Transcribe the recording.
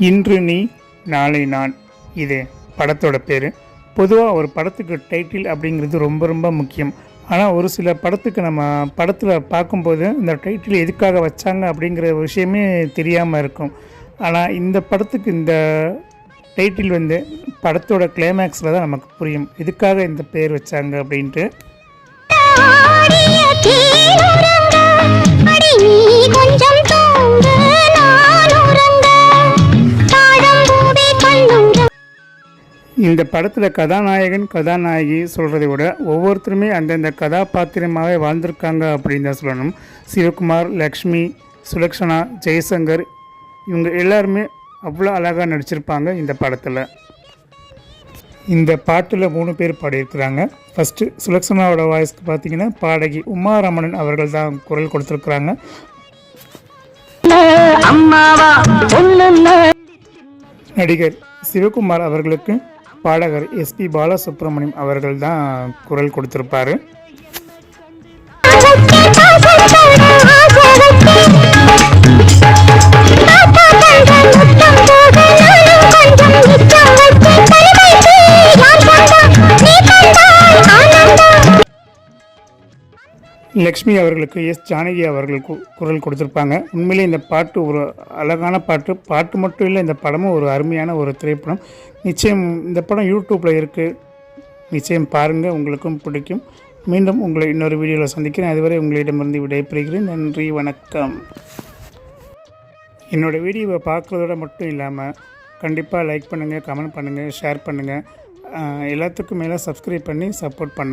இன்று நீ நாளை நான், இது படத்தோட பேர். பொதுவாக ஒரு படத்துக்கு டைட்டில் அப்படிங்கிறது ரொம்ப ரொம்ப முக்கியம். ஆனால் ஒரு சில படத்துக்கு நம்ம படத்தில் பார்க்கும்போது இந்த டைட்டில் எதுக்காக வச்சாங்க அப்படிங்கிற விஷயமே தெரியாமல் இருக்கும். ஆனால் இந்த படத்துக்கு இந்த டைட்டில் படத்தோட கிளைமேக்ஸில் தான் நமக்கு புரியும் எதுக்காக இந்த பேர் வச்சாங்க அப்படின்ட்டு. இந்த படத்தில் கதாநாயகன் கதாநாயகி சொல்கிறதை விட ஒவ்வொருத்தருமே அந்தந்த கதாபாத்திரமாகவே வாழ்ந்திருக்காங்க அப்படின்னு தான் சொல்லணும். சிவகுமார், லக்ஷ்மி, சுலக்ஷனா, ஜெய்சங்கர் இவங்க எல்லாருமே அவ்வளோ அழகாக நடிச்சிருப்பாங்க இந்த படத்தில். இந்த பாட்டில் 3 பேர் பாடியிருக்கிறாங்க. ஃபஸ்ட்டு சுலக்ஷனாவோட வாய்ஸ்க்கு பார்த்திங்கன்னா பாடகி உமாரமணன் அவர்கள் தான் குரல் கொடுத்துருக்குறாங்க. நடிகர் சிவகுமார் அவர்களுக்கு பாடகர் எஸ்பி பாலசுப்ரமணியம் அவர்கள் தான் குரல் கொடுத்திருப்பாரு. லக்ஷ்மி அவர்களுக்கு ஜானகி அவர்கள் குரல் கொடுத்துருப்பாங்க. உண்மையிலே இந்த பாட்டு ஒரு அழகான பாட்டு மட்டும் இல்லை, இந்த படமும் ஒரு அருமையான ஒரு திரைப்படம். நிச்சயம் இந்த படம் யூடியூப்பில் இருக்குது, நிச்சயம் பாருங்கள், உங்களுக்கும் பிடிக்கும். மீண்டும் உங்களை இன்னொரு வீடியோவில் சந்திக்கிறேன். அதுவரை உங்களிடமிருந்து விடைபெறுகிறேன். நன்றி, வணக்கம். என்னோடய வீடியோவை பார்க்குறதோட மட்டும் இல்லாமல் கண்டிப்பாக லைக் பண்ணுங்கள், கமெண்ட் பண்ணுங்கள், ஷேர் பண்ணுங்கள். எல்லாத்துக்கும் மேலே சப்ஸ்கிரைப் பண்ணி சப்போர்ட் பண்ணுங்கள்.